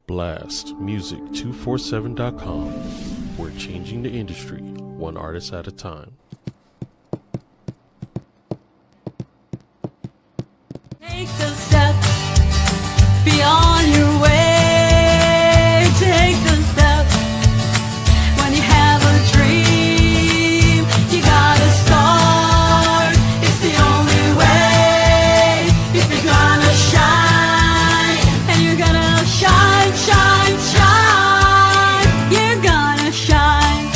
blastmusic247.com. We're changing the industry, one artist at a time. Take the steps beyond your way. Take the steps when you have a dream. You gotta start. It's the only way. If you're gonna shine, and you're gonna shine, shine, shine. You're gonna shine.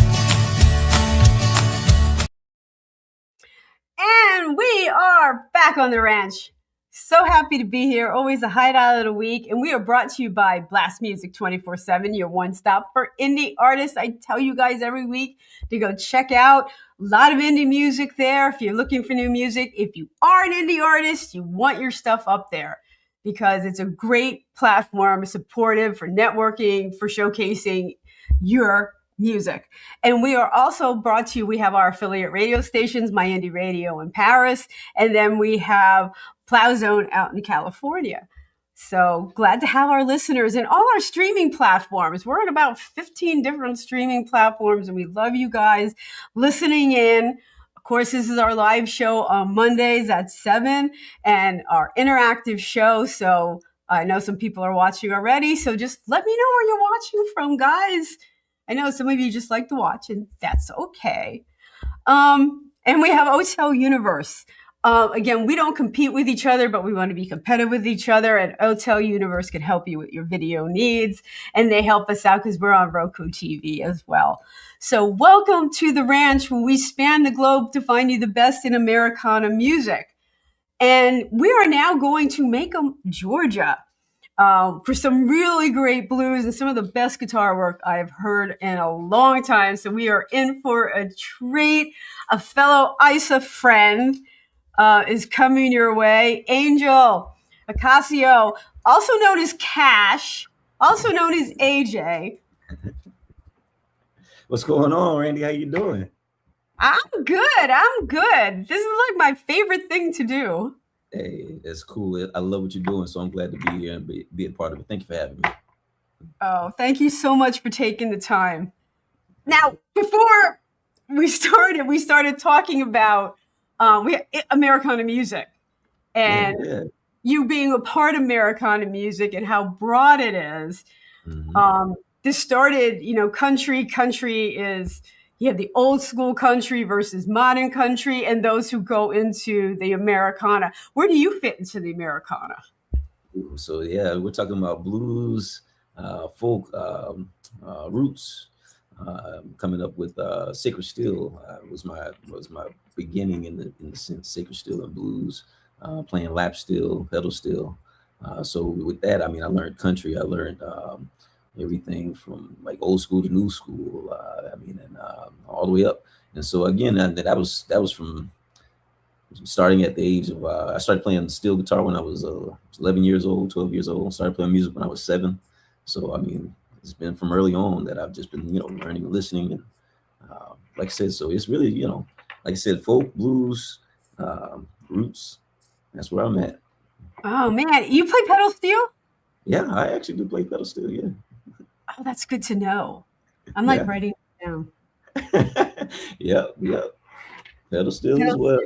And we are back on the ranch. So happy to be here. Always a hideout of the week. And we are brought to you by Blast Music 24/7, your one stop for indie artists. I tell you guys every week to go check out a lot of indie music there. If you're looking for new music, if you are an indie artist, you want your stuff up there because it's a great platform, supportive for networking, for showcasing your music. And we are also brought to you, we have our affiliate radio stations, My Indie Radio in Paris, and then we have Plow Zone out in California. So glad to have our listeners and all our streaming platforms. We're at about 15 different streaming platforms, and we love you guys listening in. Of course, this is our live show on Mondays at 7 and our interactive show. So I know some people are watching already. So just let me know where you're watching from, guys. I know some of you just like to watch, and that's okay. And we have Hotel Universe. Again, we don't compete with each other, but we want to be competitive with each other. And Hotel Universe can help you with your video needs. And they help us out because we're on Roku TV as well. So welcome to the ranch where we span the globe to find you the best in Americana music. And we are now going to Macon, Georgia, for some really great blues and some of the best guitar work I've heard in a long time. So we are in for a treat. A fellow ISA friend is coming your way. Angel Ocasio, also known as Cash, also known as AJ. What's going on, Randy? How you doing? I'm good. This is like my favorite thing to do. Hey, that's cool. I love what you're doing, so I'm glad to be here and be a part of it. Thank you for having me. Oh, thank you so much for taking the time. Now, before we started talking about Americana music and you being a part of Americana music and how broad it is. Mm-hmm. This started, country is, you have the old school country versus modern country and those who go into the Americana. Where do you fit into the Americana? So, we're talking about blues, folk, roots. Coming up with Sacred Steel was my beginning in the sense, Sacred Steel and blues, playing lap steel, pedal steel. So with that, I mean, I learned country. I learned everything from like old school to new school. And all the way up. And so again, that was from starting at the age of I started playing steel guitar when I was 11 years old, 12 years old. I started playing music when I was 7. So I mean, it's been from early on that I've just been, learning and listening. And like I said, so it's really, like I said, folk, blues, roots. That's where I'm at. Oh, man. You play pedal steel? Yeah, I actually do play pedal steel, yeah. Oh, that's good to know. I'm like writing it down. Yep. Pedal steel as well.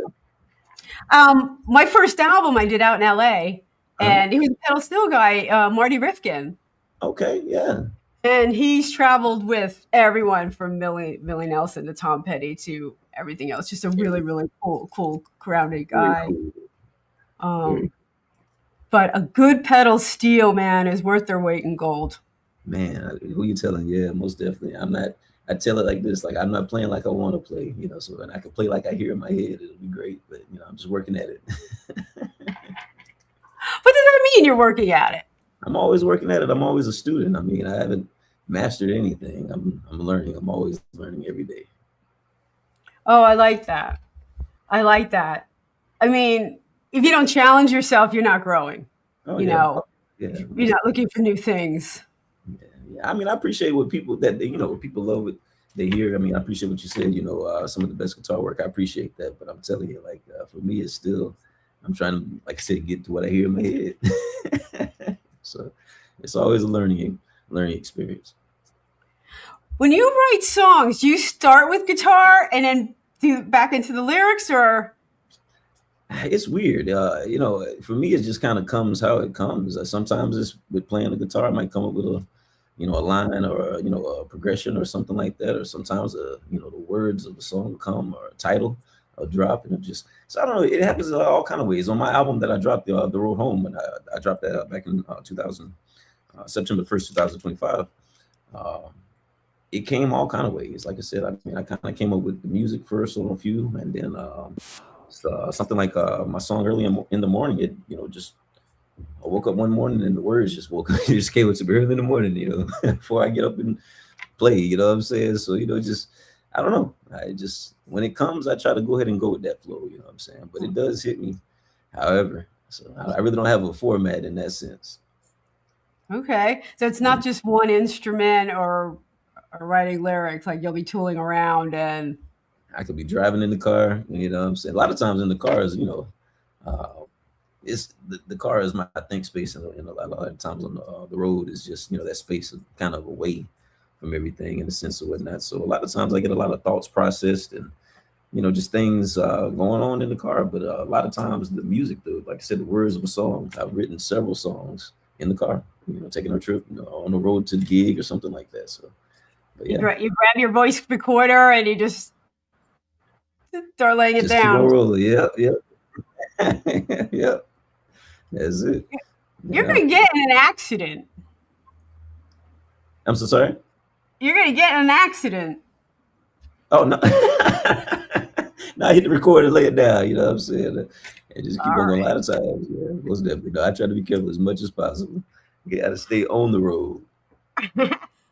My first album I did out in LA, and he was a pedal steel guy, Marty Rifkin. Okay, yeah. And he's traveled with everyone from Millie Nelson to Tom Petty to everything else. Just a really, really cool, grounded guy. Cool. But a good pedal steel, man, is worth their weight in gold. Man, who you telling? Yeah, most definitely. I tell it like this, like I'm not playing like I want to play, so and I can play like I hear in my head, it'll be great. But I'm just working at it. What does that mean, you're working at it? I'm always working at it. I'm always a student. I mean, I haven't mastered anything. I'm learning. I'm always learning every day. Oh, I like that. I mean, if you don't challenge yourself, you're not growing. Oh, you're not looking for new things. Yeah. I mean, I appreciate what people people love what they hear. I mean, I appreciate what you said, some of the best guitar work. I appreciate that. But I'm telling you, like, for me, it's still, I'm trying to, like I said, get to what I hear in my head. So it's always a learning learning experience. When you write songs, do you start with guitar and then do back into the lyrics, or? It's weird. For me, it just kind of comes how it comes. Sometimes it's with playing the guitar, I might come up with a line or a progression or something like that. Or sometimes, the words of a song will come or a title, a drop, and it just. So I don't know. It happens in all kind of ways. On my album that I dropped, the Road Home, and I dropped that back in 2000, September 1st, 2025. Uh, it came all kind of ways. Like I said, I mean, I kind of came up with the music first on a few, and then. Something like my song early in the morning. It just I woke up one morning and the words just woke up. It just came to me early in the morning. Before I get up and play. You know what I'm saying? So just I don't know. I just when it comes, I try to go ahead and go with that flow. You know what I'm saying? But it does hit me, however. So I really don't have a format in that sense. Okay, so it's not just one instrument or writing lyrics. Like you'll be tooling around and. I could be driving in the car. You know what I'm saying? A lot of times in the cars, uh, it's the car is my think space, and a lot of times on the road is just that space of kind of away from everything in a sense of whatnot. So a lot of times I get a lot of thoughts processed and just things going on in the car. But a lot of times the music, though, like I said, the words of a song. I've written several songs in the car. Taking a trip on the road to the gig or something like that. So but, yeah. You grab your voice recorder and you just start laying it just down. Keep on rolling. Yeah. Yeah. That's it. You're going to get in an accident. I'm so sorry? You're going to get in an accident. Oh, no. No, I hit the record and lay it down. You know what I'm saying? And just keep on going a lot of times. Yeah, most definitely. No, I try to be careful as much as possible. You got to stay on the road.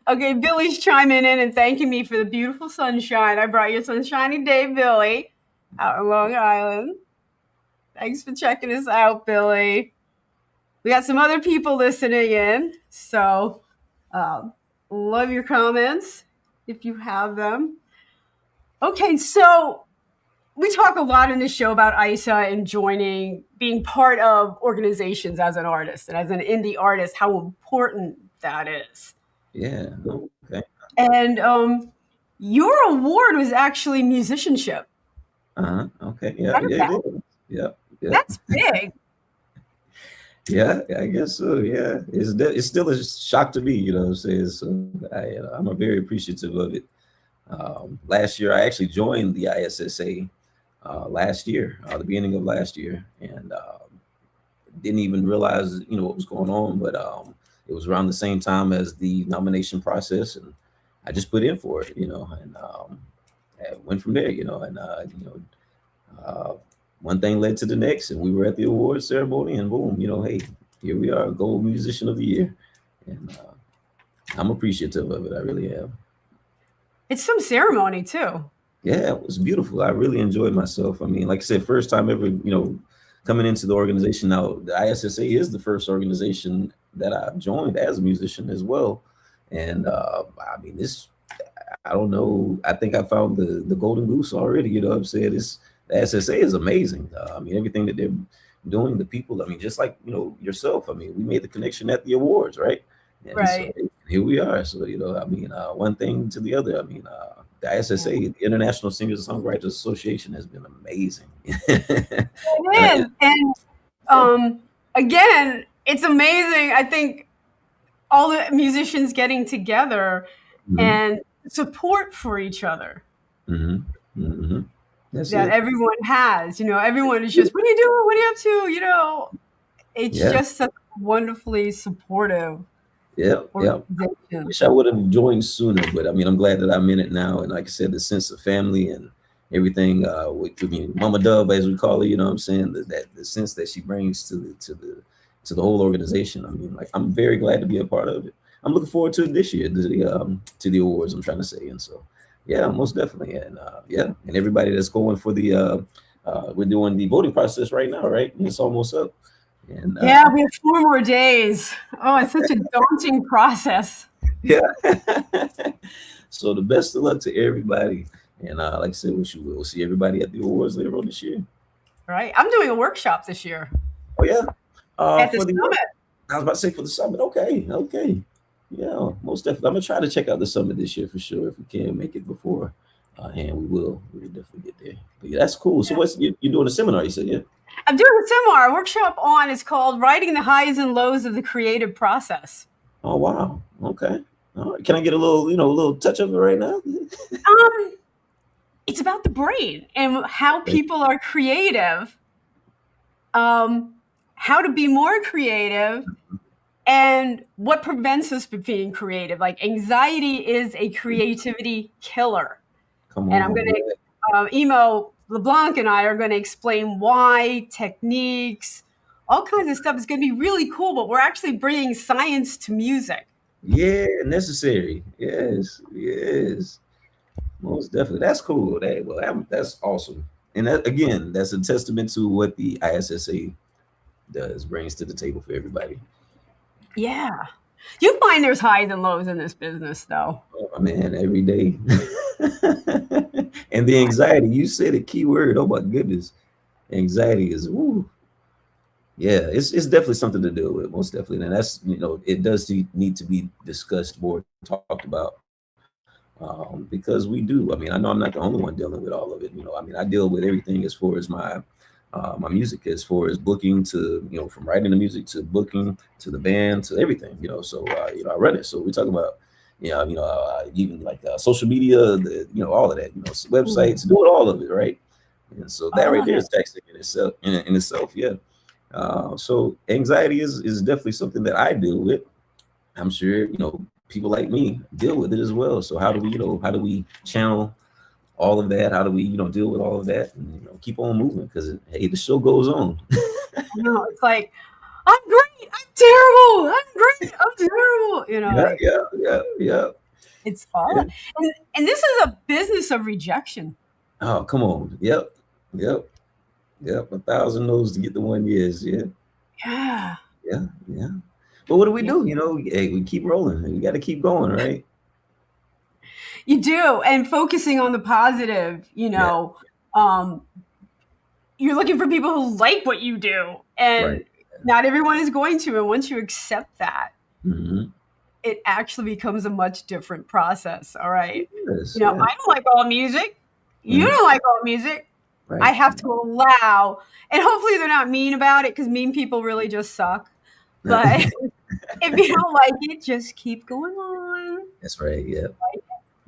Okay, Billy's chiming in and thanking me for the beautiful sunshine. I brought you a sunshiny day, Billy, out in Long Island. Thanks for checking us out, Billy. We got some other people listening in, so love your comments if you have them. Okay, so we talk a lot in this show about ISA and being part of organizations as an artist and as an indie artist, how important that is. Yeah, okay. And your award was actually musicianship. Okay, yeah. That's big. Yeah, I guess so. Yeah, it's still a shock to me. You know what I'm saying? So I'm very appreciative of it. Last year, I actually joined the ISSA last year, the beginning of last year, and didn't even realize what was going on. But it was around the same time as the nomination process, and I just put in for it, and went from there, and one thing led to the next, and we were at the awards ceremony, and boom, hey, here we are, Gold Musician of the Year, and I'm appreciative of it. I really am. It's some ceremony too. Yeah, it was beautiful. I really enjoyed myself. I mean, like I said, first time ever, coming into the organization. Now, the ISSA is the first organization that I've joined as a musician as well, and I mean, I don't know. I think I found the golden goose already. You know what I'm saying? The SSA is amazing. I mean, everything that they're doing, the people. I mean, just like yourself. I mean, we made the connection at the awards, right? And right. So here we are. So I mean, one thing to the other. I mean, the ISSA, the International Singers and Songwriters Association, has been amazing. It is, and again, it's amazing. I think all the musicians getting together and support for each other. That everyone has, everyone is just, what are you doing? What are you up to? It's just such wonderfully supportive. Yeah. Wish I would have joined sooner, but I mean, I'm glad that I'm in it now. And like I said, the sense of family and everything, with Mama Dove, as we call her, you know what I'm saying? That the sense that she brings to the whole organization. I mean, like, I'm very glad to be a part of it. I'm looking forward to it this year, to the awards, I'm trying to say. And so, yeah, most definitely. And and everybody that's going for we're doing the voting process right now, right? It's almost up. And we have 4 more days. Oh, it's such a daunting process. Yeah. So the best of luck to everybody. And like I said, we'll see everybody at the awards later on this year. Right. I'm doing a workshop this year. Oh, yeah. At the summit. I was about to say for the summit. Okay. Yeah, most definitely. I'm gonna try to check out the summit this year for sure. If we can make it before, and we will. We'll definitely get there. But yeah, that's cool. So what's you doing a seminar? You said, yeah. I'm doing a seminar workshop on. It's called "Writing the Highs and Lows of the Creative Process." Oh wow. Okay. All right. Can I get a little, a little touch of it right now? Um, it's about the brain and how Okay. people are creative, how to be more creative, and what prevents us from being creative. Like anxiety is a creativity killer. Come And I'm on. going Yeah. to email LeBlanc and I are going to explain why, techniques, all kinds of stuff. It's going to be really cool, but we're actually bringing science to music. Yeah, necessary. Yes, yes. Most definitely. That's cool. That's awesome. And that again, that's a testament to what the ISSA does, brings to the table for everybody. Yeah. You find there's highs and lows in this business, though. Oh man, every day. And the anxiety, you said a key word. Oh my goodness. Anxiety is woo. Yeah, it's definitely something to deal with, most definitely. And that's it does need to be discussed more, talked about. Because we do. I mean, I know I'm not the only one dealing with all of it. I mean, I deal with everything as far as my music, as far as booking to from writing the music to booking to the band to everything. So I run it. So we talk about even like social media, all of that. Websites, doing all of it, right? And so that All right of there it. is taxing in itself. In itself, yeah. So anxiety is definitely something that I deal with. I'm sure people like me deal with it as well. So how do we channel all of that? How do we deal with all of that and keep on moving? Because hey, the show goes on. No, it's like, I'm great. I'm terrible. I'm great. I'm terrible. Yeah, Like yeah, yeah, yeah. it's all, And, and this is a business of rejection. oh, come on. Yep, yep, yep. 1,000 no's to get the one yes. Yeah, Yeah. yeah, yeah. But what do we Yeah. do? Hey, we keep rolling. We got to keep going, right? You do. And focusing on the positive, Yeah, um, you're looking for people who like what you do. right. And not everyone is going to. And once you accept that, Hmm. it actually becomes a much different process. All right. Yes, I yeah. don't like all music. You Mhm. don't like all music. I Right. have to allow, and hopefully they're not mean about it because mean people really just suck. But if you don't like it, just keep going on. That's right. Yep.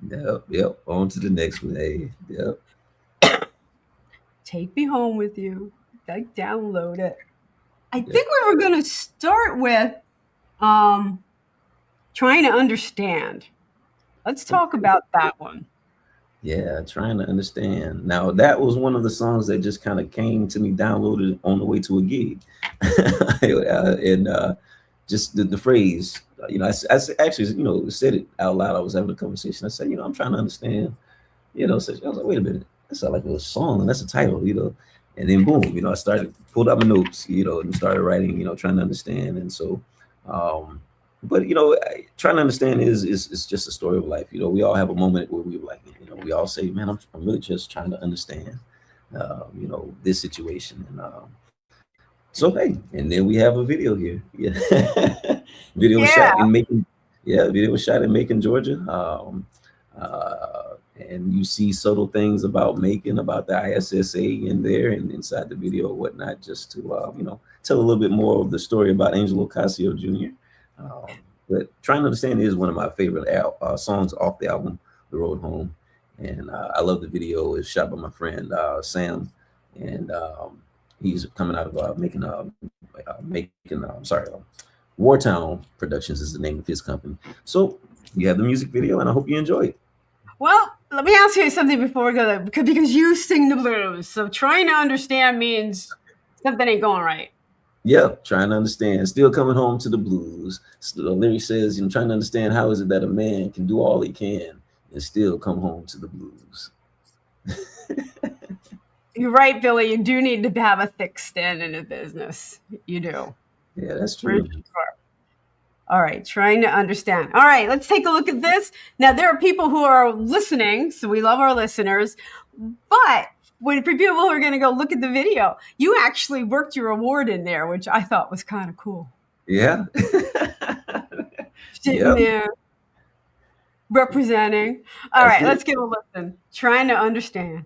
Yep. Yep. On to the next one. Hey. Yep. Take me home with you. Like download it. I Yep. think we were going to start with um, trying to understand. Let's talk about that one. Yeah. Trying to understand. Now that was one of the songs that just kind of came to me downloaded on the way to a gig, and just the phrase. I actually said it out loud. I was having a conversation. I said, I'm trying to understand. So I was like, wait a minute, that sounds like a song, and that's a title. And then boom, I started pulled out my notes, and started writing, trying to understand. And so, but trying to understand is just a story of life. We all have a moment where we were like, we all say, man, I'm really just trying to understand, this situation. And so hey, and then we have a video here. Yeah, video was Yeah. shot in Macon. Yeah, video was shot in Macon, Georgia. And you see subtle things about Macon, about the ISSA in there and inside the video and whatnot, just to tell a little bit more of the story about Angel Ocasio Jr. But trying to understand is one of my favorite songs off the album, The Road Home, and I love the video. It's shot by my friend Sam, and he's coming out of Wartown Productions is the name of his company. So you have the music video, and I hope you enjoy it. Well, let me ask you something before we go there, because you sing the blues. So trying to understand means something ain't going right. Yep, trying to understand. Still coming home to the blues. So the lyric says, trying to understand how is it that a man can do all he can and still come home to the blues. You're right, Billy. You do need to have a thick skin in a business. You do. Yeah, that's For true. sure. All right, trying to understand. All right, let's take a look at this. Now, there are people who are listening, so we love our listeners. But for people who are going to go look at the video, you actually worked your award in there, which I thought was kind of cool. Yeah. sitting there representing. All That's right, it. let's give a listen. Trying to understand.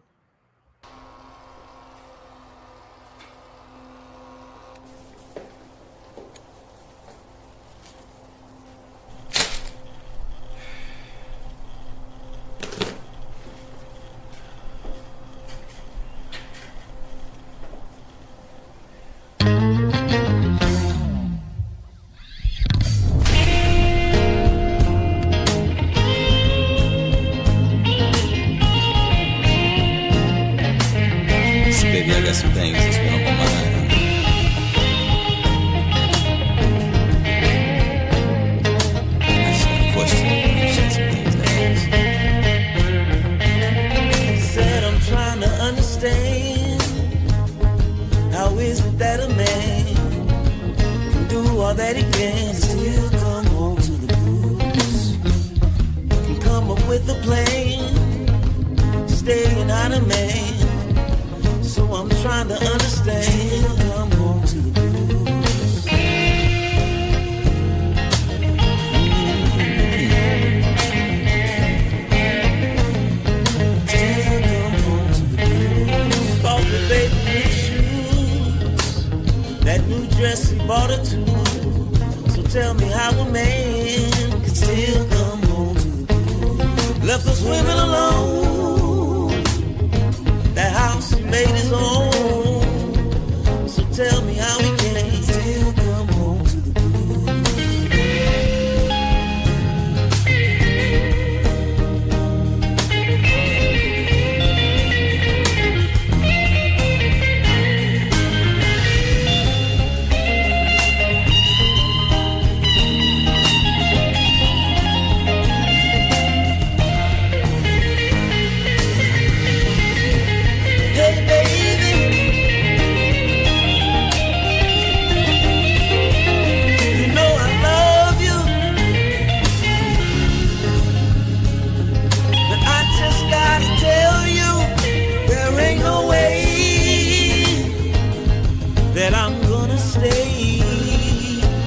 Baby, I got some things that's been on my mind. I just want to question you. Just some things to ask. Said I'm trying to understand. How is it that a man can do all that he can and still come home to the blues? Can come up with a plan, staying out of man. So I'm trying to understand. Still come home to the blues. Still come home to the blues. Bought the baby new shoes. That new dress he bought her too. So tell me how a man can still come home to the blues. Left us women alone. That house he made his own. So tell me how he can still come home to the blues. Hey baby, you know I love you, but I just gotta tell you, there ain't no way that I'm gonna stay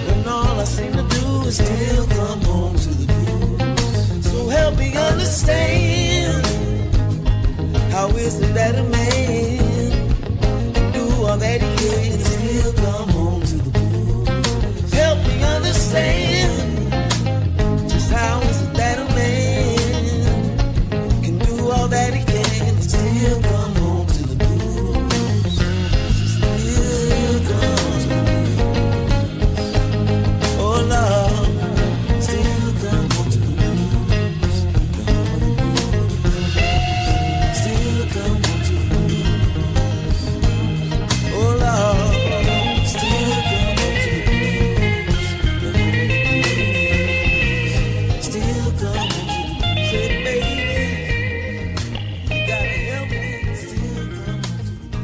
when all I seem to do is still come home to the blues. So help me understand. How is it that a man can do all that he can and still come home to the blues? Help me understand. Just how is it that a man can do all that he can and still come home to the blues? Still come to the blues. Oh Lord, still come home to the blues. Still come home to the blues. Oh Lord, still come home to the blues. Still come home to the blues. Say, baby, you gotta help me. Still come home to the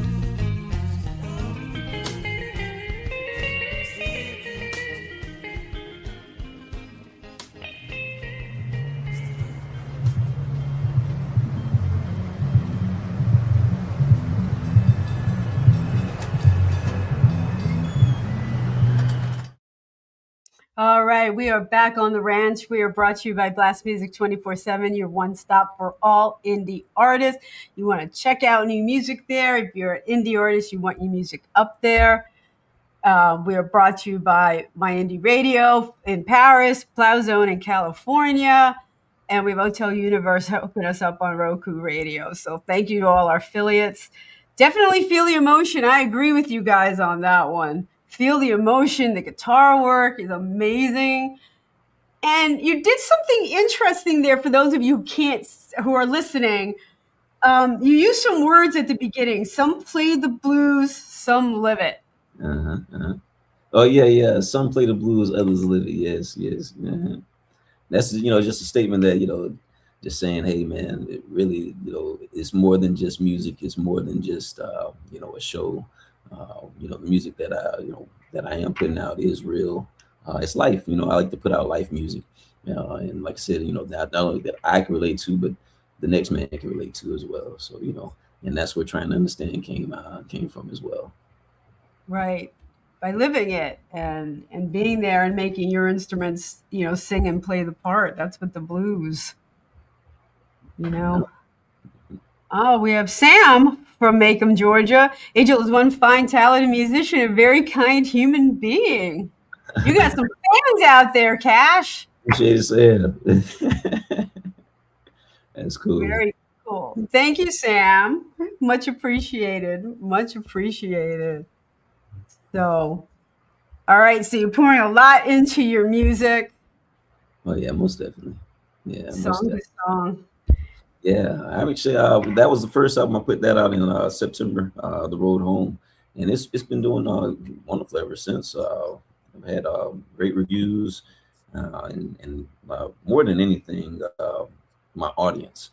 All right, we are back on the ranch. We are brought to you by Blast Music 24/7, your one stop for all indie artists. You want to check out new music there. If you're an indie artist, you want your music up there. We are brought to you by My Indie Radio in Paris, Plow Zone in California, and we have Hotel Universe hooking us up on Roku Radio. So thank you to all our affiliates. Definitely feel the emotion. I agree with you guys on that one. Feel the emotion. The guitar work is amazing. And you did something interesting there for those of you who are listening. You used some words at the beginning. Some play the blues, some live it. Oh yeah. Some play the blues, others live it. Yes. That's just a statement that just saying, hey man, it really it's more than just music. It's more than just a show. The music that I am putting out is real. It's life. I like to put out life music. And like I said, not only that I can relate to, but the next man can relate to as well. So and that's where trying to understand came from as well. Right. by living it and being there and making your instruments, sing and play the part. That's what the blues, you know. Oh, we have Sam from Macon, Georgia. Angel is one fine, talented musician and very kind human being. You got some fans out there, Cash. Appreciate it, Sam. That's cool. Very cool. Thank you, Sam. Much appreciated. Much appreciated. So, all right. So you're pouring a lot into your music. Oh yeah, most definitely. Yeah, most Song to definitely. song. Yeah, I actually that was the first album I put that out in September, The Road Home, and it's been doing wonderful ever since. I've had great reviews, and more than anything, my audience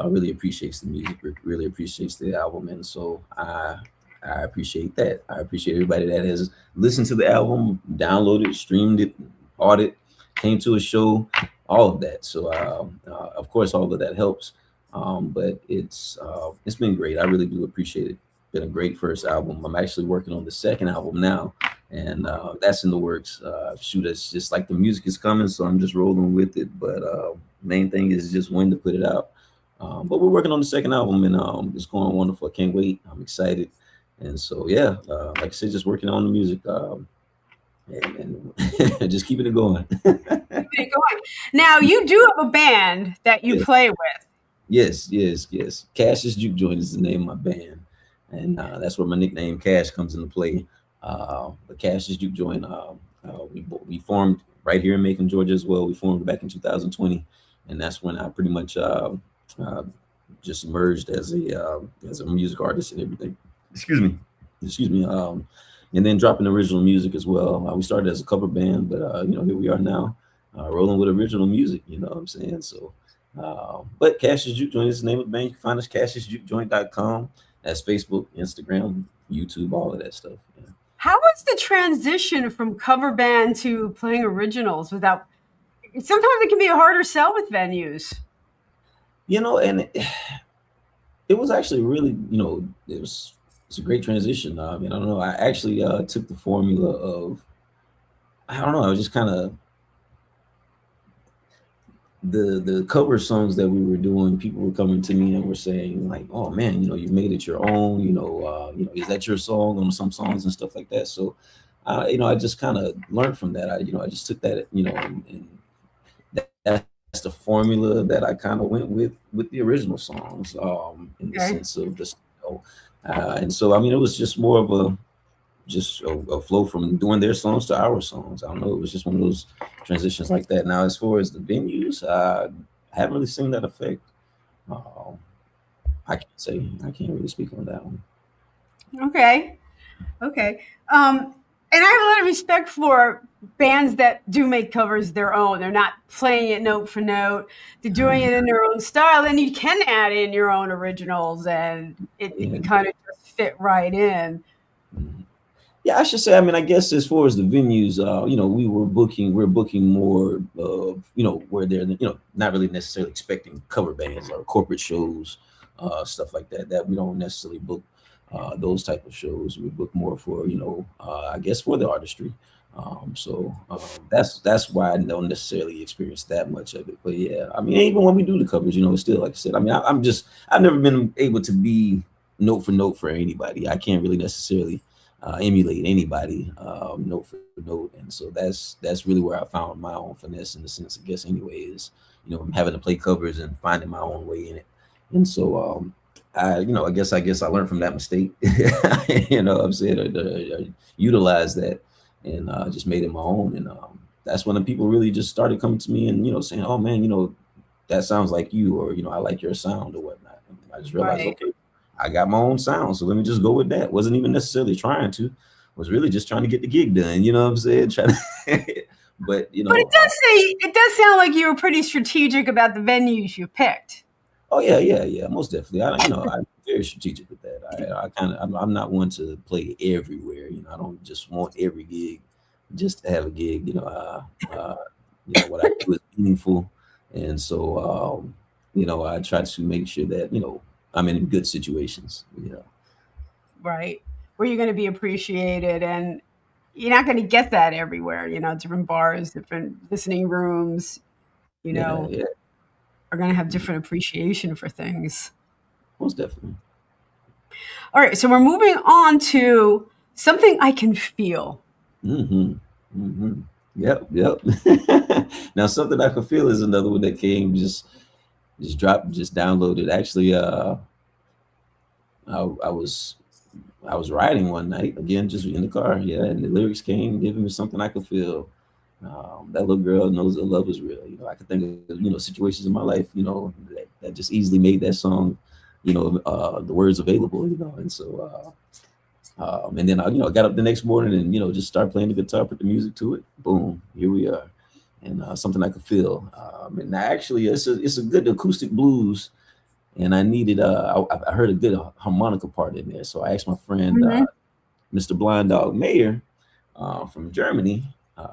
really appreciates the music, really appreciates the album, and so I appreciate that. I appreciate everybody that has listened to the album, downloaded, streamed it, bought it, came to a show, all of that. So of course, all of that helps. But it's been great. I really do appreciate it. Been a great first album. I'm actually working on the second album now, and that's in the works. Shoot, it's just like the music is coming, so I'm just rolling with it. But main thing is just when to put it out. But we're working on the second album, and it's going wonderful. I can't wait. I'm excited. And so, yeah, like I said, just working on the music and just keeping it going. Keep it going. Now, you do have a band that you play with. Yes. Cash's Juke Joint is the name of my band. And that's where my nickname Cash comes into play. But Cash's Juke Joint, we formed right here in Macon, Georgia as well. We formed back in 2020. And that's when I pretty much just emerged as a music artist and everything. Excuse me. And then dropping original music as well. We started as a cover band, but here we are now, rolling with original music. You know what I'm saying? So, but Cash's Juke Joint is the name of the band. You can find us cashesjukejoint.com. That's Facebook, Instagram, YouTube, all of that stuff. Yeah. How was the transition from cover band to playing originals without? Sometimes it can be a harder sell with venues. And it was actually really, it's a great transition. I don't know. I actually took the formula of, I don't know, I was just kind of the cover songs that we were doing. People were coming to me and were saying like, "Oh man, you made it your own. Is that your song on some songs and stuff like that?" So, I just kind of learned from that. I just took that, and that's the formula that I kind of went with the original songs, in the sense of the style. And so, it was just more of a flow from doing their songs to our songs. I don't know. It was just one of those transitions like that. Now, as far as the venues, I haven't really seen that effect. I can't really speak on that one. Okay. And I have a lot of respect for bands that do make covers their own. They're not playing it note for note. They're doing it in their own style. Then you can add in your own originals, and it kind of just fit right in. Yeah, I should say. I guess as far as the venues, we're booking more of, where they're, not really necessarily expecting cover bands or corporate shows, stuff like that. That we don't necessarily book. Those type of shows we book more for, I guess for the artistry. So that's why I don't necessarily experience that much of it. But yeah, even when we do the covers, it's still, like I said, I've never been able to be note for note for anybody. I can't really necessarily emulate anybody note for note. And so that's really where I found my own finesse, in the sense, I guess, anyway, is, having to play covers and finding my own way in it. And so, I guess I learned from that mistake. I'm saying, I utilized that and just made it my own. And that's when the people really just started coming to me and, saying, "Oh man, that sounds like you," or, "I like your sound," or whatnot. And I just realized, okay, I got my own sound, so let me just go with that. Wasn't even necessarily trying to, was really just trying to get the gig done. You know what I'm saying? But it does sound like you were pretty strategic about the venues you picked. Oh yeah, most definitely. I'm very strategic with that. I'm not one to play everywhere. I don't just want every gig just to have a gig. What I do is meaningful, and so I try to make sure that I'm in good situations. Right, where you're going to be appreciated, and you're not going to get that everywhere. Different bars, different listening rooms, Yeah, yeah, are going to have different appreciation for things. most definitely. All right, so we're moving on to something I can feel. Mm-hmm. Mm-hmm. Yep, yep. Now, something I could feel is another one that came just dropped, just downloaded. Actually, I was riding one night again, just in the car. Yeah, and the lyrics came, giving me something I could feel. That little girl knows that love is real. I could think of situations in my life, that just easily made that song, the words available, and so. And then I got up the next morning and just start playing the guitar, put the music to it. Boom, here we are, and something I could feel. And actually, it's a good acoustic blues, and I needed. I heard a good harmonica part in there, so I asked my friend, Mr. Blind Dog Mayer, from Germany,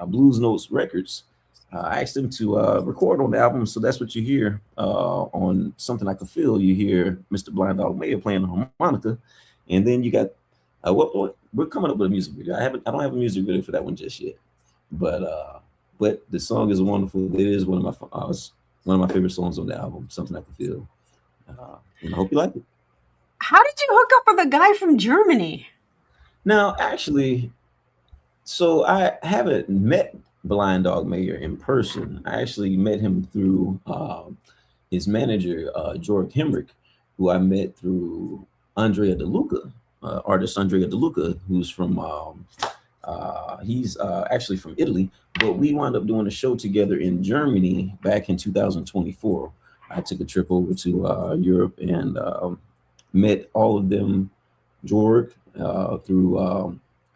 Blues Notes Records. I asked him to record on the album, so that's what you hear on Something I Could Feel. You hear Mr. Blind Dog Mayer playing the harmonica, and then you got. We're coming up with a music video. I don't have a music video for that one just yet, but the song is wonderful. It is one of my favorite songs on the album. Something I Can Feel, and I hope you like it. How did you hook up with a guy from Germany? Now, actually, so I haven't met Blind Dog Mayer in person. I actually met him through his manager, Georg Hemrick, who I met through Andrea DeLuca. Artist Andrea DeLuca, who's from he's actually from Italy, but we wound up doing a show together in Germany back in 2024. I took a trip over to Europe and met all of them, Georg, through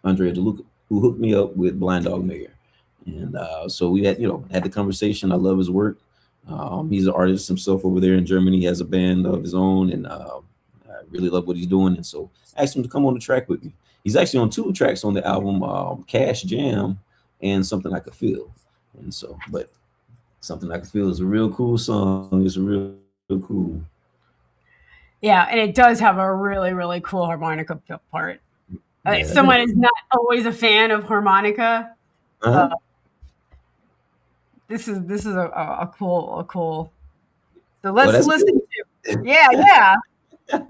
Andrea DeLuca, who hooked me up with Blind Dog Mayer. And so we had the conversation. I love his work. He's an artist himself over there in Germany. He has a band of his own, and I really love what he's doing. And so I asked him to come on the track with me. He's actually on 2 tracks on the album, Cash Jam and Something I Could Feel. And so, but Something I Could Feel is a real cool song. It's real cool. Yeah, and it does have a really, really cool harmonica part. Yeah. Someone is not always a fan of harmonica. This is a cool. So let's listen to. Yeah. All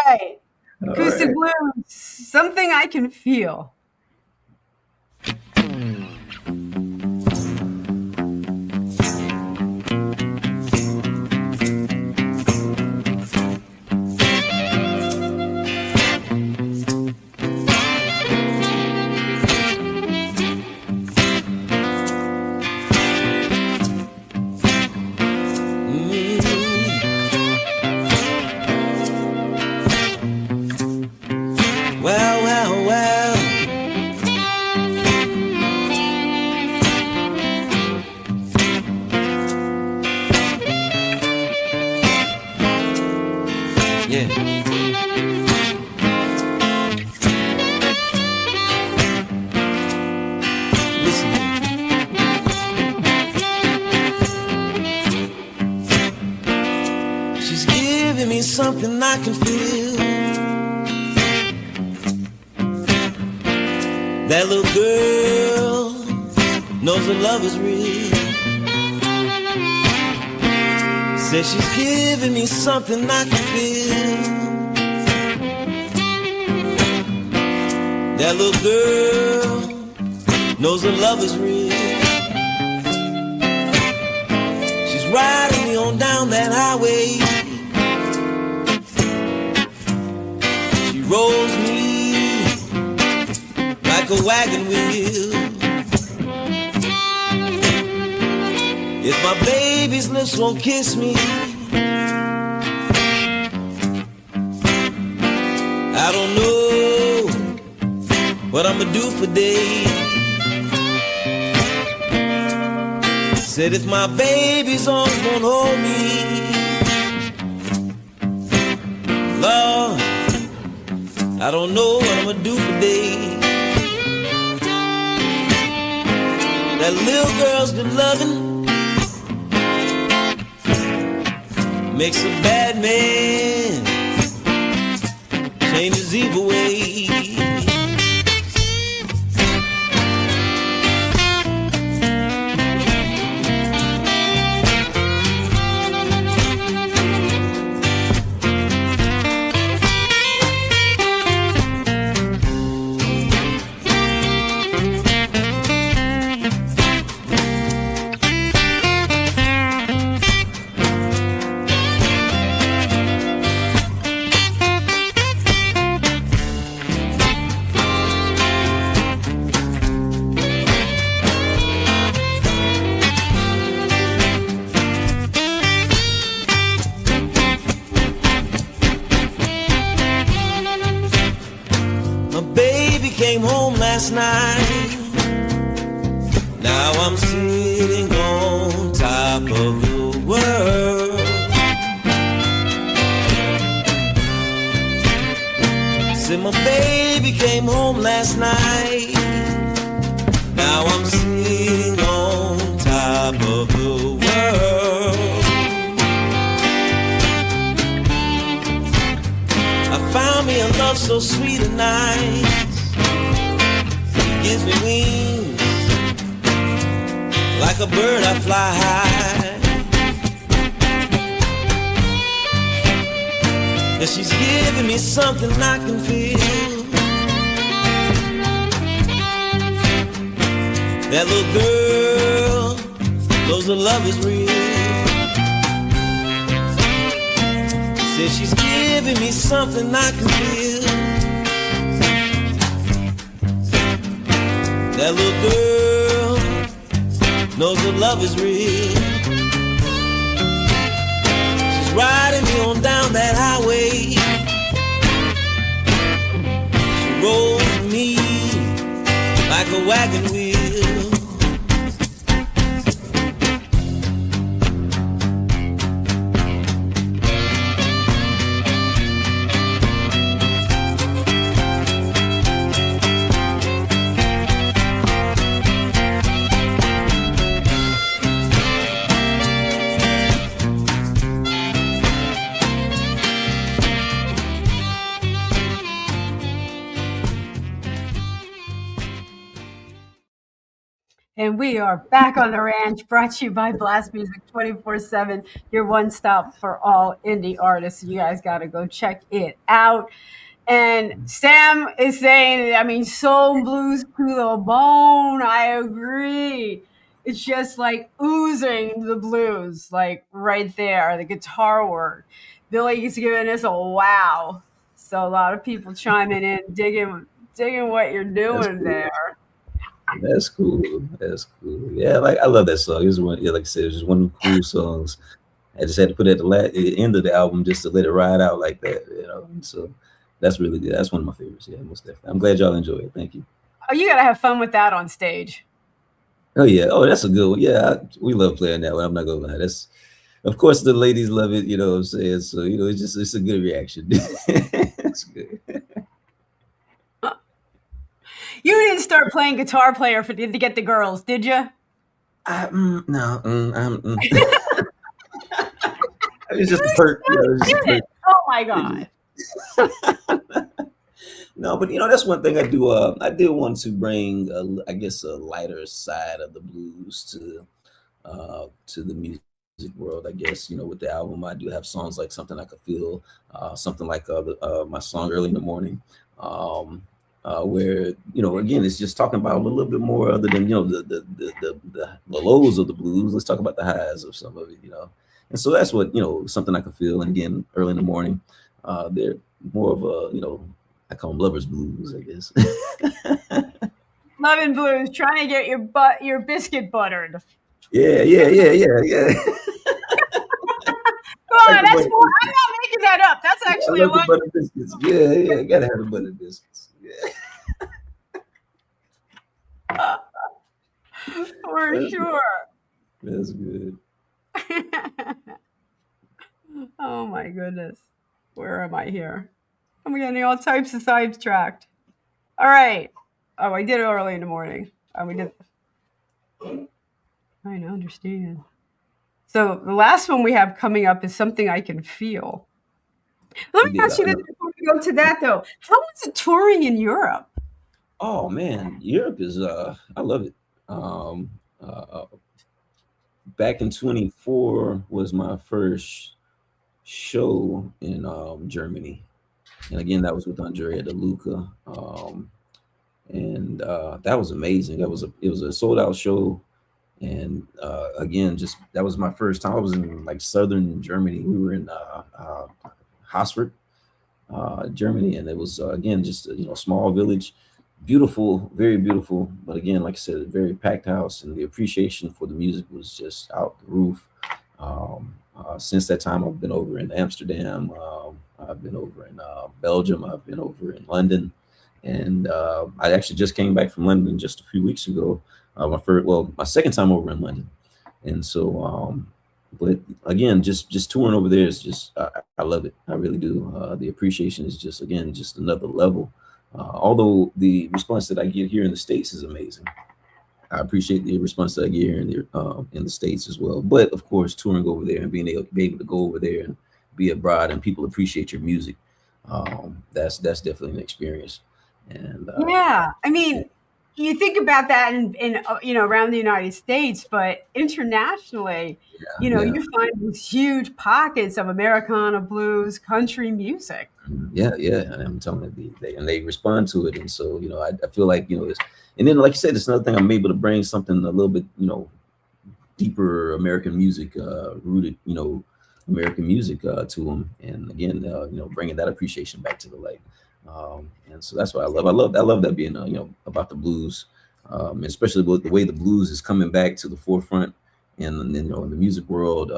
right. Acoustic Blues, Something I Can Feel. Well. Yeah. Listen. She's giving me something I can feel. That little girl knows that love is real. Says she's giving me something I can feel. That little girl knows that love is real. She's riding me on down that highway. She rolls me like a wagon wheel. If my baby's lips won't kiss me, I don't know what I'ma do for days. Said if my baby's arms won't hold me, Lord, I don't know what I'ma do for days. That little girl's good loving makes a bad man change his evil ways. came home last night. Now I'm sitting on top of the world. Said my baby came home last night. Now I'm sitting on top of the world. I found me a love so sweet and nice. He gives me wings. Like a bird I fly high. And she's giving me something I can feel. That little girl knows the love is real. Says she's giving me something I can feel. That little girl knows that love is real. She's riding me on down that highway. She rolls me like a wagon wheel. And we are back on the ranch, brought to you by Blast Music 24/7, your one stop for all indie artists. You guys got to go check it out. And Sam is saying, I mean, soul and blues to the bone. I agree. It's just like oozing the blues, like right there, the guitar work. Billy is giving us a wow. So a lot of people chiming in, digging what you're doing there. That's cool. That's cool. Yeah, like I love that song. It's one, yeah, like I said, it's just one of the cool songs. I just had to put it at the end of the album just to let it ride out like that, you know. And so that's really good. That's one of my favorites. Yeah, most definitely. I'm glad y'all enjoy it. Thank you. Oh, you got to have fun with that on stage. Oh yeah. Oh, that's a good one. Yeah, we love playing that one. I'm not gonna lie. That's, of course, the ladies love it. You know what I'm saying? So you know, it's a good reaction. That's good. You didn't start playing guitar player to get the girls, did you? No. It's just a perk. You know, it's just a perk. Oh my God. No, but you know, that's one thing I do. I did want to bring, I guess, a lighter side of the blues to the music world. I guess, you know, with the album, I do have songs like "Something I Could Feel," something like my song "Early in the Morning," where, you know, again, it's just talking about a little bit more other than, you know, the lows of the blues. Let's talk about the highs of some of it, you know. And so that's what, you know, "Something I Could Feel," and again, "Early in the Morning," they're more of a, you know, I call them lovers blues, I guess. Loving blues, trying to get your biscuit buttered. Yeah. Come on, that's more, I'm not making that up. That's actually a lot. Butter biscuits. Yeah, gotta have the butter biscuits. Yeah. For sure. That's good. Oh my goodness. Where am I here? I'm getting all types of sidetracked. All right. Oh, I did it early in the morning. Oh, we did. I don't understand. So the last one we have coming up is "Something I Can Feel." Let me ask you this before we go to that, though. How was it touring in Europe? Oh man, Europe is I love it. Back in 24 was my first show in Germany, and again that was with Andrea De Luca, and that was amazing. It was a sold out show, and again, just that was my first time. I was in like southern Germany. We were in Hausfurt, Germany, and it was again just a, you know, small village. Beautiful, very beautiful, but again, like I said, a very packed house, and the appreciation for the music was just out the roof. Since that time, I've been over in Amsterdam, I've been over in Belgium, I've been over in London, And I actually just came back from London just a few weeks ago. My second time over in London, and so but again, just touring over there is just I love it. I really do. The appreciation is just another level. Although the response that I get here in the States is amazing, I appreciate the response that I get here in the States as well. But of course, touring over there and being able to go over there and be abroad and people appreciate your music, that's definitely an experience. And Yeah, I mean, you think about that in around the United States, but internationally, yeah, you find these huge pockets of Americana blues, country music. yeah, and I'm telling you, they respond to it, and so I feel like it's, and then like you said, it's another thing I'm able to bring something a little bit deeper American music, rooted American music to them, and again bringing that appreciation back to the light, and so that's what I love. I love that being about the blues, especially with the way the blues is coming back to the forefront, and then in the music world.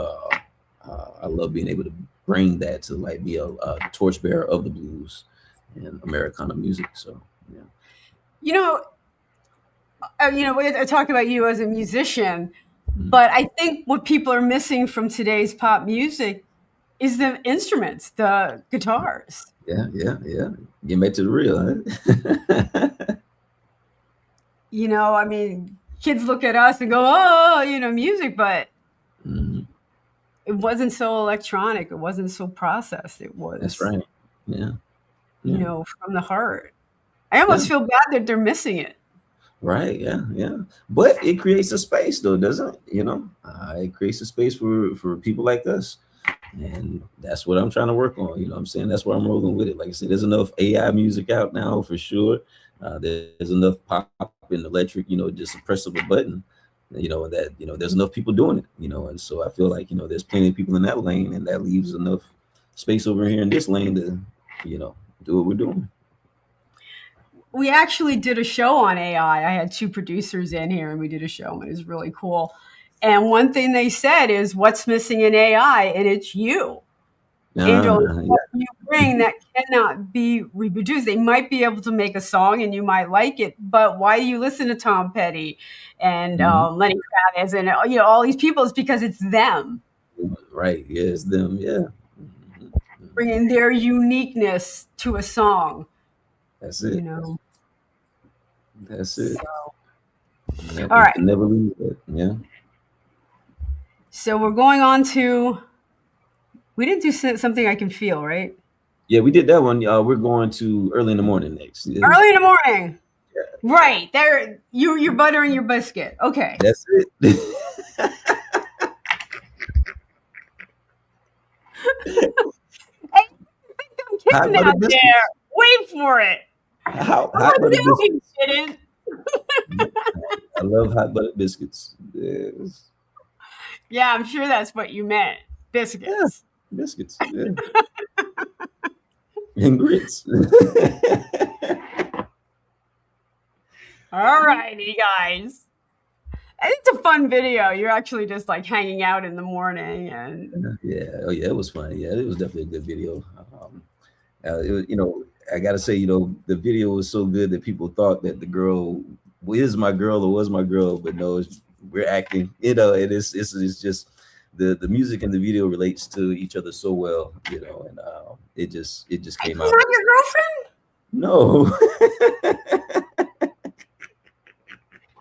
I love being able to bring that to like be a torchbearer of the blues and Americana music. So yeah. I talk about you as a musician, but I think what people are missing from today's pop music is the instruments, the guitars. Yeah. Get back to the real, huh? I mean, kids look at us and go, "Oh, music," but Mhm. it wasn't so electronic. It wasn't so processed. It was, That's right. Yeah. from the heart. I almost feel bad that they're missing it. Right. Yeah. But it creates a space, though, doesn't it? It creates a space for people like us, and that's what I'm trying to work on. What I'm saying, that's where I'm rolling with it. Like I said, there's enough AI music out now for sure. There's enough pop and electric. Just a press of a button. That there's enough people doing it. And so I feel like there's plenty of people in that lane, and that leaves enough space over here in this lane to do what we're doing. We actually did a show on AI. I had two producers in here, and we did a show, and it was really cool. And one thing they said is, "What's missing in AI?" And it's you, Angel. What you bring that cannot be reproduced. They might be able to make a song, and you might like it, but why do you listen to Tom Petty and Lenny Kravitz and all these people? It's because it's them, right? Yeah, it's them. Yeah, bringing their uniqueness to a song. That's it. That's it. So, all right. Never leave it. Yeah. So we're going on to. We didn't do something I can feel, right? Yeah, we did that one. We're going to early in the morning next. Yeah. Early in the morning. Yeah. Right there. You're buttering your biscuit. Okay. That's it. Hey, I'm kidding out there. Wait for it. Hot butter biscuits. Didn't. I love hot butter biscuits. Yes. Yeah, I'm sure that's what you meant. Biscuits. Yeah, biscuits. Yeah. And grits. All righty, guys. It's a fun video. You're actually just like hanging out in the morning, and yeah, it was fun. Yeah, it was definitely a good video. I gotta say, the video was so good that people thought that the girl is my girl or was my girl, but no, we're acting. It is. It's just the music and the video relates to each other so well, and it just came out. Is that your girlfriend? No.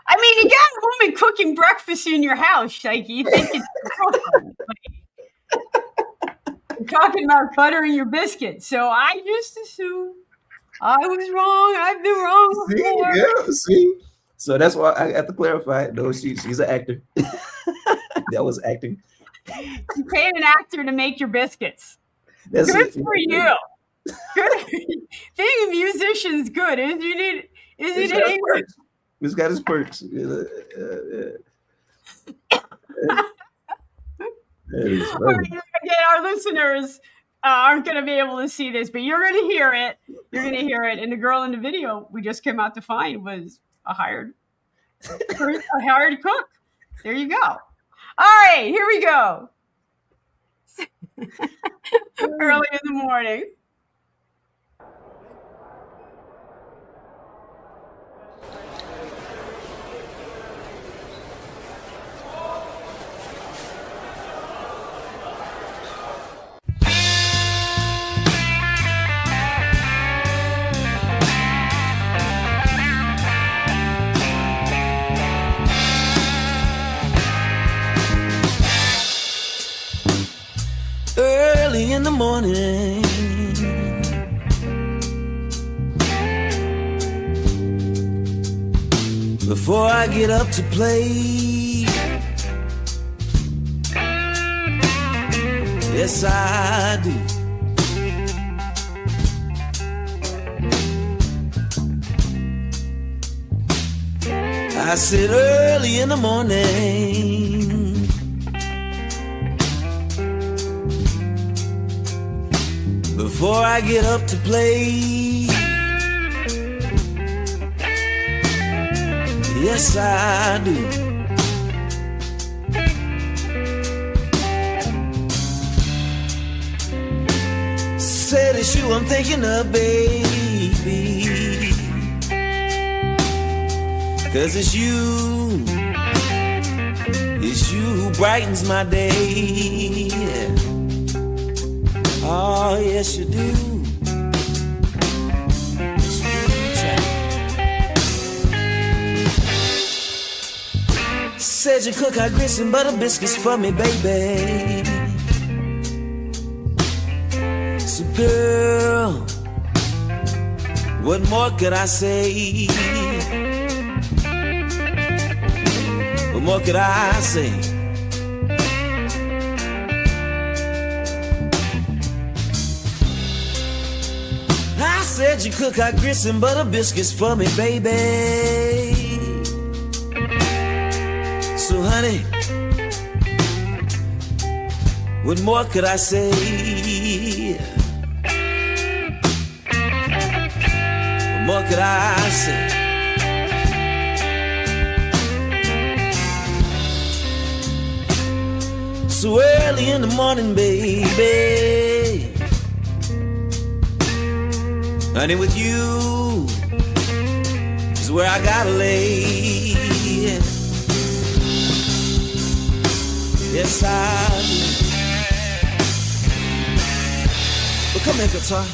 I mean, you got a woman cooking breakfast in your house. Like, you think it's your girlfriend. You're talking about buttering your biscuits. So I just assumed I was wrong. I've been wrong before. Yeah, see? So that's why I have to clarify. No, she's an actor. That was acting. You paid an actor to make your biscuits. That's good it. for you. Good. Being a musician is good. He's got his perks. Again, our listeners aren't going to be able to see this, but you're going to hear it. You're going to hear it. And the girl in the video we just came out to find was a hired cook. There you go. All right, here we go. Early in the morning. Early in the morning, before I get up to play, yes I do. I sit early in the morning, before I get up to play, yes I do. Said it's you I'm thinking of, baby, 'cause it's you who brightens my day. Oh, yes you do. Yes, you do. Said you cook hot grits and butter biscuits for me, baby. So girl, what more could I say? What more could I say? I said you cook hot grits and butter biscuits for me, baby. So honey, what more could I say? What more could I say? So early in the morning, baby, honey, with you is where I gotta lay. Yes, I do. Well, come here, guitar.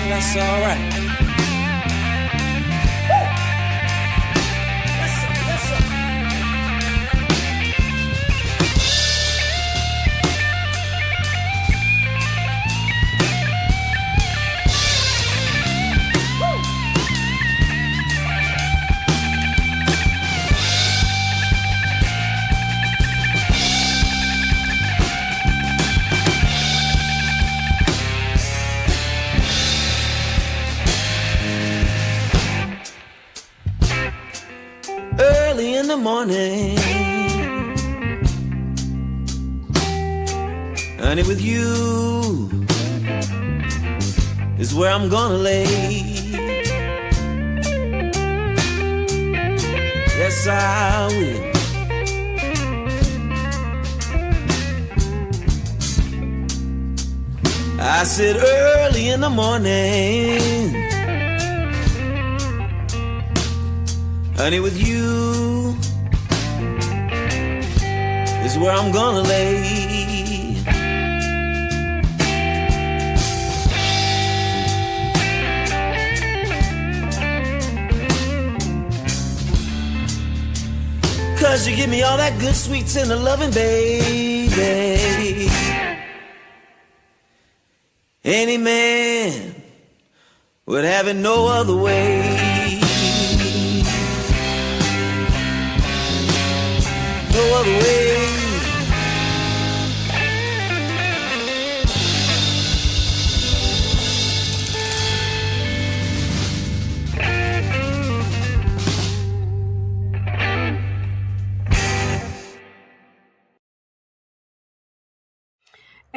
That's all right. Yes, sir. Yes, sir. Early in the morning, honey, with you is where I'm gonna lay. Yes, I will. I sit early in the morning, honey, with you is where I'm gonna lay. 'Cause you give me all that good, sweet, tender loving, baby. Any man would have it no other way. No other way.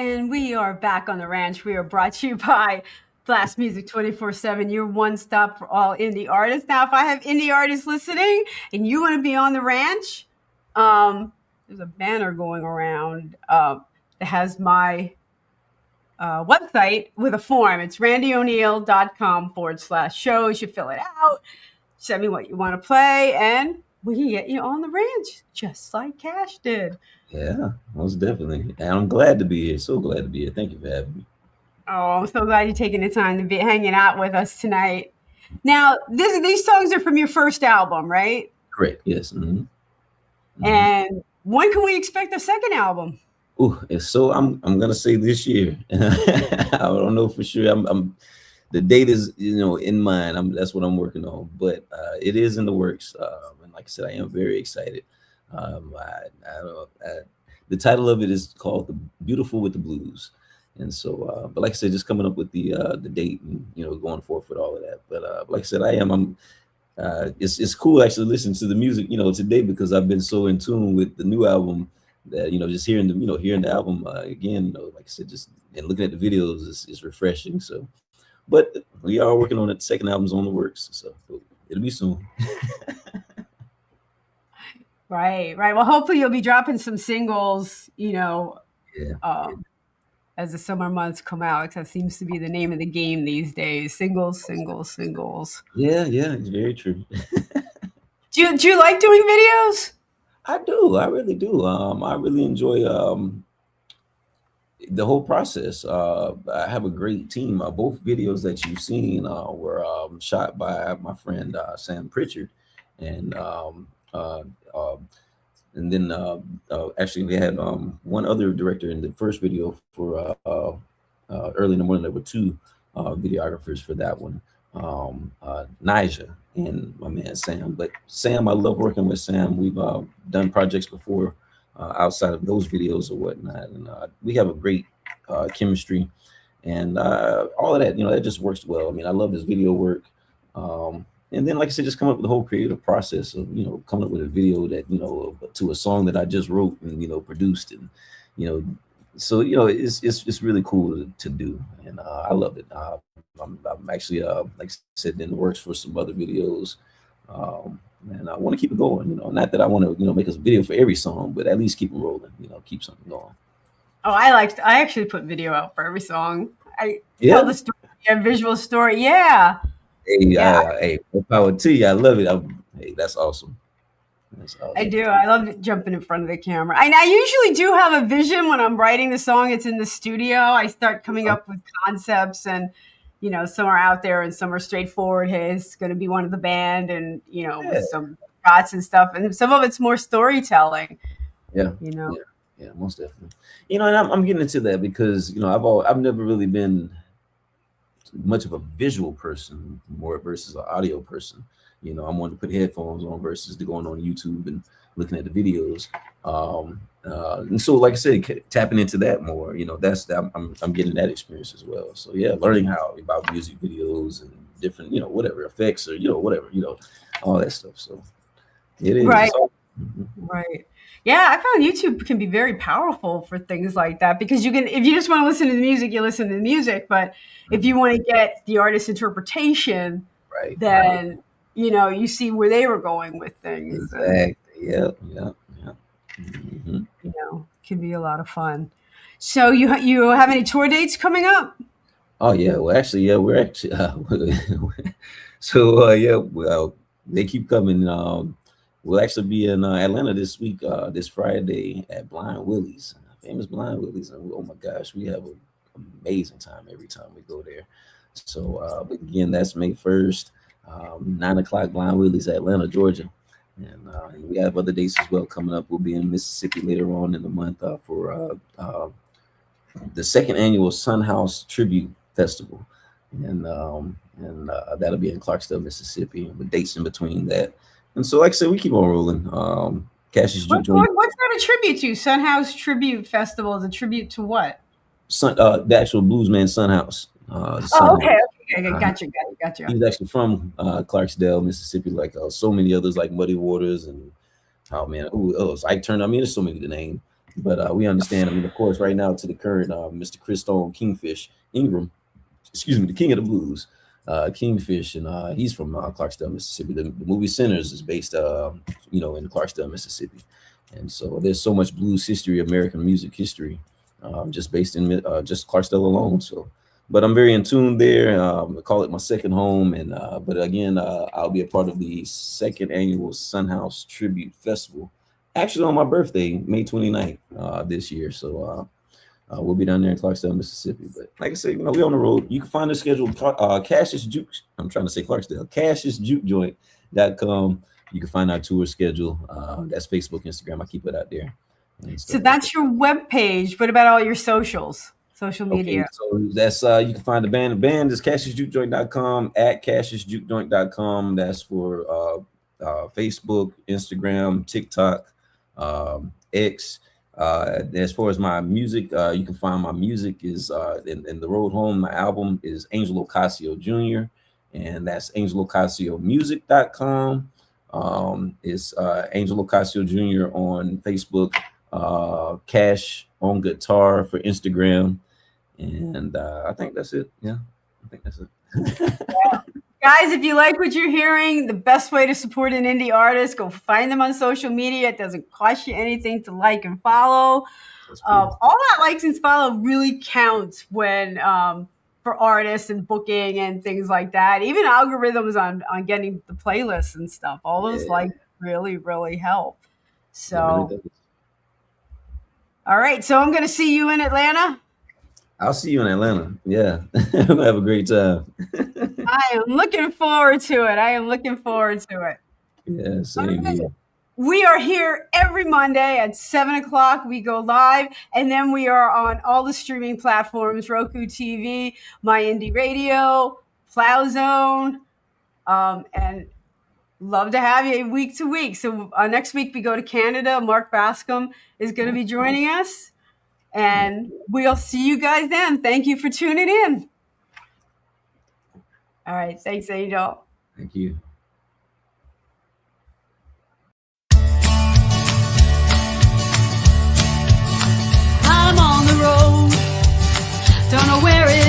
And we are back on the ranch. We are brought to you by Blast Music 24/7, your one stop for all indie artists. Now, if I have indie artists listening and you want to be on the ranch, there's a banner going around that has my website with a form. It's randieo'neil.com/shows. You fill it out, send me what you want to play, and we can get you on the ranch, just like Cash did. Yeah, most definitely. And I'm glad to be here. So glad to be here. Thank you for having me. Oh, I'm so glad you're taking the time to be hanging out with us tonight. Now, these songs are from your first album, right? Correct. Yes. Mm-hmm. Mm-hmm. And when can we expect the second album? Oh, so I'm gonna say this year. I don't know for sure. I'm the date is in mind. That's what I'm working on, but it is in the works. And like I said, I am very excited. The title of it is called "The Beautiful with the Blues," and so, but like I said, just coming up with the date and going forth with all of that. But like I said, it's cool actually listening to the music today, because I've been so in tune with the new album that just hearing the album again, like I said, just and looking at the videos is refreshing. So, but we are working on it. The second album's on the works, so it'll be soon. Right. Well, hopefully you'll be dropping some singles, as the summer months come out, because that seems to be the name of the game these days. Singles. Yeah, it's very true. Do you like doing videos? I do. I really do. I really enjoy the whole process. I have a great team. Both videos that you've seen were shot by my friend Sam Pritchard, and then actually we had one other director in the first video for early in the morning. There were two videographers for that one, Nija and my man Sam. But Sam, I love working with Sam. We've done projects before outside of those videos or whatnot, and we have a great chemistry, and all of that. That just works well. I mean, I love his video work. And then, like I said, just come up with the whole creative process of, coming up with a video that, to a song that I just wrote and, produced. And, so, it's really cool to do. And I love it. I'm actually, like I said, in the works for some other videos. And I want to keep it going, not that I want to, make a video for every song, but at least keep it rolling, keep something going. Oh, I actually put video out for every song. I tell the story, a visual story. Yeah. Hey, more power to you. I love it. Hey, that's awesome. I do. I love jumping in front of the camera. And I usually do have a vision when I'm writing the song. It's in the studio. I start coming up with concepts, and some are out there and some are straightforward. Hey, it's going to be one of the band, and with some shots and stuff. And some of it's more storytelling. Yeah. Yeah, most definitely. And I'm getting into that because I've never really been much of a visual person more versus an audio person. I'm one to put headphones on versus to going on YouTube and looking at the videos. And so, like I said, tapping into that more, I'm getting that experience as well. So yeah, learning how about music videos and different, whatever effects or, whatever, all that stuff. So it is. Right. Right. Yeah, I found YouTube can be very powerful for things like that, because you can, if you just want to listen to the music, you listen to the music. But if you want to get the artist's interpretation, then you see where they were going with things. Exactly. Yeah. Mm-hmm. Can be a lot of fun. So you have any tour dates coming up? Oh yeah. Well, actually, yeah, we're actually. Well, they keep coming. We'll actually be in Atlanta this week, this Friday at Blind Willie's, famous Blind Willie's. And oh my gosh, we have an amazing time every time we go there. So again, that's May 1st, 9:00, Blind Willie's, Atlanta, Georgia. And we have other dates as well coming up. We'll be in Mississippi later on in the month for the second annual Sun House Tribute Festival. And that'll be in Clarksdale, Mississippi, with dates in between that. And so, like I said, we keep on rolling. Cash's Juke Joint. What's that a tribute to? Sunhouse Tribute Festival is a tribute to what? The actual bluesman Sunhouse. Okay. Gotcha. He's actually from Clarksdale, Mississippi, like so many others, like Muddy Waters and who else? Ike Turner. I mean, there's so many to name. But we understand. I mean, of course, right now to the current Mr. Chris Stone Kingfish Ingram, excuse me, the King of the Blues, Kingfish, and he's from Clarksdale, Mississippi. The movie Sinners is based, in Clarksdale, Mississippi, and so there's so much blues history, American music history, just based in just Clarksdale alone. So, but I'm very in tune there. I call it my second home, and but again, I'll be a part of the second annual Sunhouse Tribute Festival, actually on my birthday, May 29th, this year. So. We'll be down there in Clarksdale, Mississippi. But like I said, we're on the road. You can find the schedule, Cassius Juke. I'm trying to say Clarksdale. CassiusJukeJoint.com. You can find our tour schedule. That's Facebook, Instagram. I keep it out there. So that's your webpage. What about all your social media? Okay, so that's you can find the band. The band is CassiusJukeJoint.com, at CassiusJukeJoint.com. That's for Facebook, Instagram, TikTok, X. As far as my music, you can find my music is in the road home. My album is Angel Ocasio Jr. and that's angelocasio.music.com. It's Angel Ocasio Jr. on Facebook, Cash on guitar for Instagram, and I think that's it. Yeah, I think that's it. Guys, if you like what you're hearing, the best way to support an indie artist, go find them on social media. It doesn't cost you anything to like and follow. All that likes and follow really counts when for artists and booking and things like that. Even algorithms on getting the playlists and stuff. All those likes really, really help. So, really all right. So I'm going to see you in Atlanta. I'll see you in Atlanta. Yeah, we're gonna have a great time. I am looking forward to it. Yeah, same here. We are here every Monday at 7:00. We go live, and then we are on all the streaming platforms: Roku TV, My Indie Radio, Plow Zone, and love to have you week to week. So next week we go to Canada. Mark Bascom is going to be joining us. And we'll see you guys then. Thank you for tuning in. All right. Thanks, Angel. Thank you. I'm on the road. Don't know where it